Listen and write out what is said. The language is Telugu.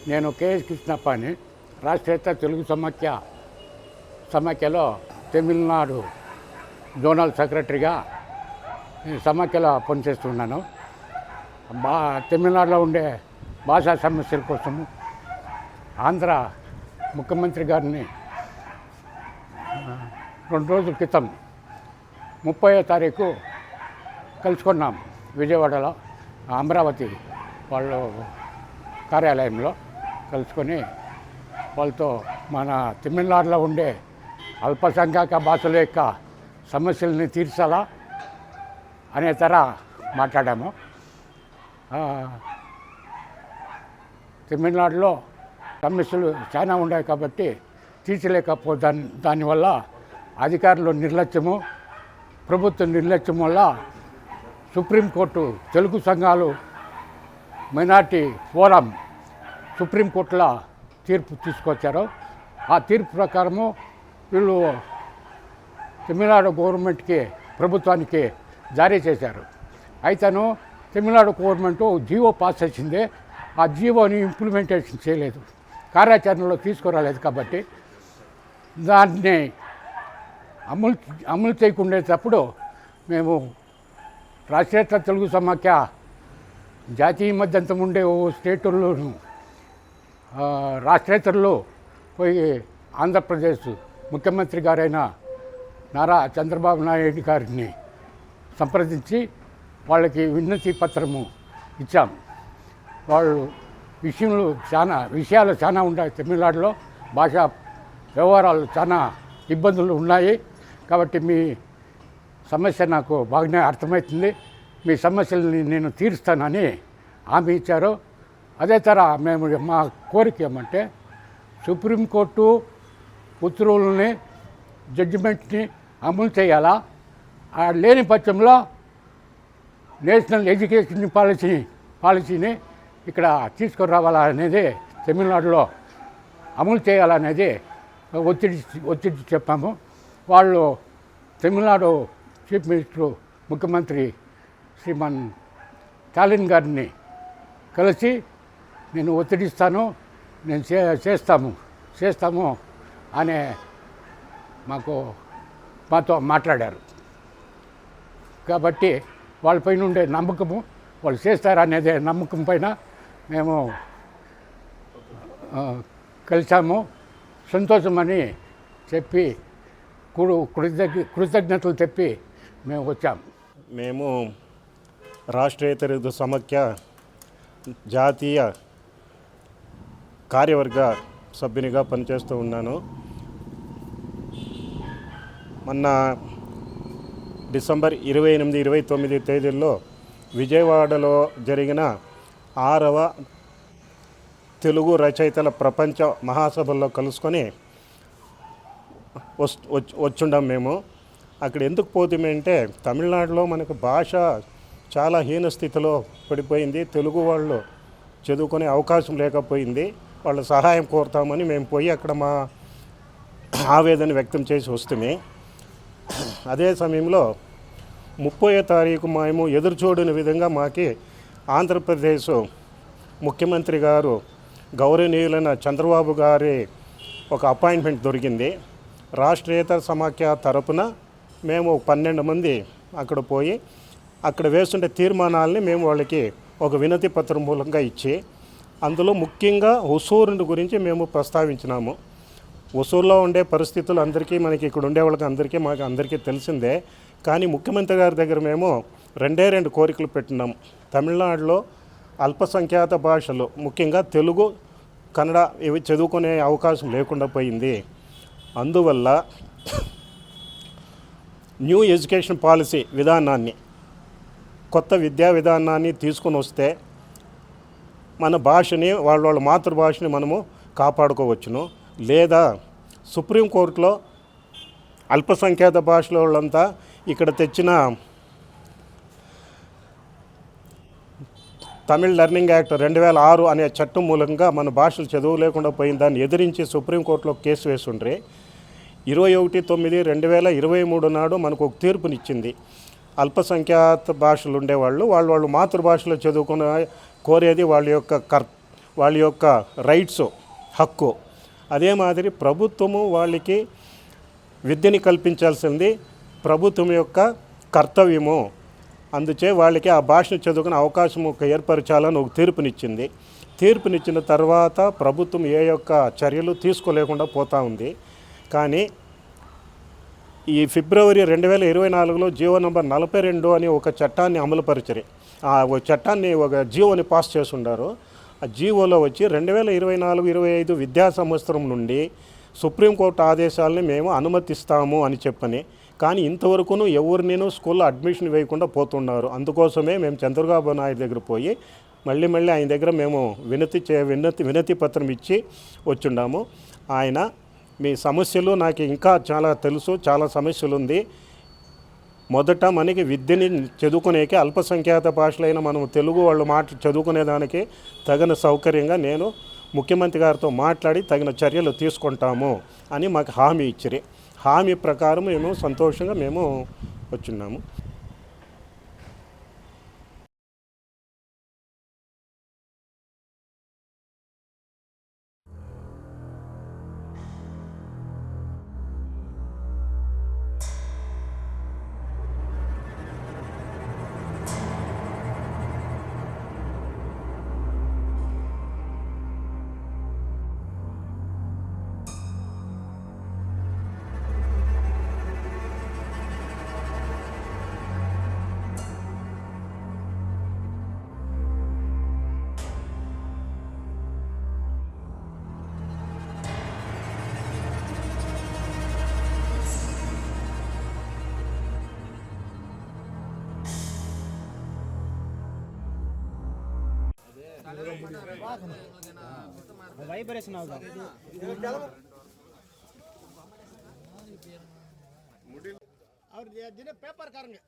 నేను కేఎస్ కృష్ణప్ప అని రాష్ట్రీయ తెలుగు సమాఖ్యలో తమిళనాడు జోనల్ సెక్రటరీగా సమాఖ్యలో పనిచేస్తున్నాను. తమిళనాడులో ఉండే భాషా సమస్యల కోసము ఆంధ్ర ముఖ్యమంత్రి గారిని 2 రోజుల క్రితం 30వ తారీఖు కలుసుకున్నాం. విజయవాడలో అమరావతి వాళ్ళ కార్యాలయంలో కలుసుకొని వాళ్ళతో మన తమిళనాడులో ఉండే అల్పసంఖ్యాక భాషల యొక్క సమస్యల్ని తీర్చాలా అనే మాట్లాడాము. తమిళనాడులో సమస్యలు చాలా ఉన్నాయి కాబట్టి దానివల్ల అధికారుల నిర్లక్ష్యము, ప్రభుత్వ నిర్లక్ష్యం వల్ల సుప్రీంకోర్టు తెలుగు సంఘాలు మైనార్టీ ఫోరం సుప్రీంకోర్టులో తీర్పు తీసుకొచ్చారు. ఆ తీర్పు ప్రకారము వీళ్ళు తమిళనాడు గవర్నమెంట్కి ప్రభుత్వానికి జారీ చేశారు. అయితేను తమిళనాడు గవర్నమెంటు జీవో పాస్ చేసింది. ఆ జీవోని ఇంప్లిమెంటేషన్ చేయలేదు, కార్యాచరణలో తీసుకురాలేదు. కాబట్టి దాన్ని అమలు చేయకుండేటప్పుడు మేము రాష్ట్రీయ తెలుగు సమాఖ్య జాతీయ మధ్యంతం ఉండే స్టేటుల్లోనూ రాష్ట్రేతరులు పోయి ఆంధ్రప్రదేశ్ ముఖ్యమంత్రి గారైన నారా చంద్రబాబు నాయుడు గారిని సంప్రదించి వాళ్ళకి వినతి పత్రము ఇచ్చాం. వాళ్ళు విషయాలు చాలా ఉన్నాయి. తమిళనాడులో భాషా వ్యవహారాలు చాలా ఇబ్బందులు ఉన్నాయి. కాబట్టి మీ సమస్య నాకు బాగానే అర్థమవుతుంది, మీ సమస్యలని నేను తీరుస్తానని హామీ ఇచ్చారు. అదే మేము మా కోరిక ఏమంటే సుప్రీంకోర్టు ఉత్తర్వులని, జడ్జిమెంట్ని అమలు చేయాలా. లేని పక్షంలో నేషనల్ ఎడ్యుకేషన్ పాలసీని ఇక్కడ తీసుకురావాలా అనేది, తమిళనాడులో అమలు చేయాలనేది ఒత్తిడి చెప్పాము. వాళ్ళు తమిళనాడు చీఫ్ మినిస్టర్ ముఖ్యమంత్రి శ్రీమాన్ స్టాలిన్ గారిని కలిసి నేను ఒత్తిడిస్తాను, నేను చేస్తాము అనే మాతో మాట్లాడారు. కాబట్టి వాళ్ళపైన ఉండే నమ్మకము, వాళ్ళు చేస్తారనేదే నమ్మకం పైన మేము కలిసాము. సంతోషమని చెప్పి కృతజ్ఞతలు చెప్పి మేము వచ్చాము. మేము రాష్ట్రీయ తెలుగు సమాఖ్య జాతీయ కార్యవర్గ సభ్యునిగా పనిచేస్తూ ఉన్నాను. మొన్న డిసెంబర్ 28, 29 తేదీల్లో విజయవాడలో జరిగిన 6వ తెలుగు రచయితల ప్రపంచ మహాసభల్లో కలుసుకొని వచ్చుండాం. మేము అక్కడ ఎందుకు పోతామంటే తమిళనాడులో మనకు భాష చాలా హీన స్థితిలో పడిపోయింది. తెలుగు వాళ్ళు చదువుకునే అవకాశం లేకపోయింది. వాళ్ళ సహాయం కోరుతామని మేము పోయి అక్కడ మా ఆవేదన వ్యక్తం చేసి వస్తుంది. అదే సమయంలో 30వ తారీఖు మేము ఎదురుచూడని విధంగా మాకి ఆంధ్రప్రదేశ్ ముఖ్యమంత్రి గారు గౌరవనీయులైన చంద్రబాబు గారి ఒక అపాయింట్మెంట్ దొరికింది. రాష్ట్రీయేతర సమాఖ్య తరపున మేము 12 మంది అక్కడ పోయి అక్కడ వేస్తుండే తీర్మానాలని మేము వాళ్ళకి ఒక వినతి పత్రం మూలంగా ఇచ్చి, అందులో ముఖ్యంగా హుసూరు గురించి మేము ప్రస్తావించినాము. హుసూరులో ఉండే పరిస్థితులు మనకి ఇక్కడ ఉండే వాళ్ళకి మాకు అందరికీ తెలిసిందే. కానీ ముఖ్యమంత్రి గారి దగ్గర మేము 2 కోరికలు పెట్టినాం. తమిళనాడులో అల్పసంఖ్యాత భాషలు ముఖ్యంగా తెలుగు, కన్నడ ఇవి చదువుకునే అవకాశం లేకుండా పోయింది. అందువల్ల న్యూ ఎడ్యుకేషన్ పాలసీ విధానాన్ని, కొత్త విద్యా విధానాన్ని తీసుకొని వస్తే మన భాషని వాళ్ళ మాతృభాషని మనము కాపాడుకోవచ్చును. లేదా సుప్రీంకోర్టులో అల్పసంఖ్యాత భాషల వాళ్ళంతా ఇక్కడ తెచ్చిన తమిళ్ లెర్నింగ్ యాక్ట్ 2006 అనే చట్టం మూలంగా మన భాషలు చదువు లేకుండా పోయిందాన్ని ఎదిరించి సుప్రీంకోర్టులో కేసు వేసుండ్రి 21/9/2023 నాడు మనకు ఒక తీర్పునిచ్చింది. అల్పసంఖ్యాత భాషలు ఉండేవాళ్ళు వాళ్ళు మాతృభాషలో చదువుకునే కోరేది వాళ్ళ యొక్క వాళ్ళ యొక్క రైట్స్, హక్కు. అదే మాదిరి ప్రభుత్వము వాళ్ళకి విద్యని కల్పించాల్సింది ప్రభుత్వం యొక్క కర్తవ్యము. అందుచే వాళ్ళకి ఆ భాషను చదువుకునే అవకాశం ఏర్పరచాలని ఒక తీర్పునిచ్చింది. తీర్పునిచ్చిన తర్వాత ప్రభుత్వం ఏ యొక్క చర్యలు తీసుకోలేకుండా పోతూ ఉంది. కానీ ఈ ఫిబ్రవరి 2024లో జీవో నంబర్ 42 అని ఒక చట్టాన్ని అమలుపరిచారు. ఒక చట్టాన్ని, ఒక జీవోని పాస్ చేస్తున్నారు. ఆ జీవోలో వచ్చి 2024-25 విద్యా సంవత్సరం నుండి సుప్రీంకోర్టు ఆదేశాలని మేము అనుమతిస్తాము అని చెప్పని, కానీ ఇంతవరకును ఎవరినైనా స్కూల్లో అడ్మిషన్ వేయకుండా పోతున్నారు. అందుకోసమే మేము చంద్రబాబు నాయుడు దగ్గర పోయి మళ్ళీ ఆయన దగ్గర మేము వినతి పత్రం ఇచ్చి వచ్చున్నాము. ఆయన మీ సమస్యలు నాకు ఇంకా చాలా తెలుసు, చాలా సమస్యలు ఉంది. మొదట మనకి విద్యని చదువుకునేకి అల్పసంఖ్యాత భాషలైన మనం తెలుగు వాళ్ళు చదువుకునేదానికి తగిన సౌకర్యంగా నేను ముఖ్యమంత్రి గారితో మాట్లాడి తగిన చర్యలు తీసుకుంటాము అని మాకు హామీ ఇచ్చిరి. హామీ ప్రకారం మేము సంతోషంగా మేము వచ్చున్నాము. ವೈಬ್ರೇಷನ್ ಹೌದಾ ಅವ್ರ ದಿನ ಪೇಪರ್ ಕಾರಂಗೆ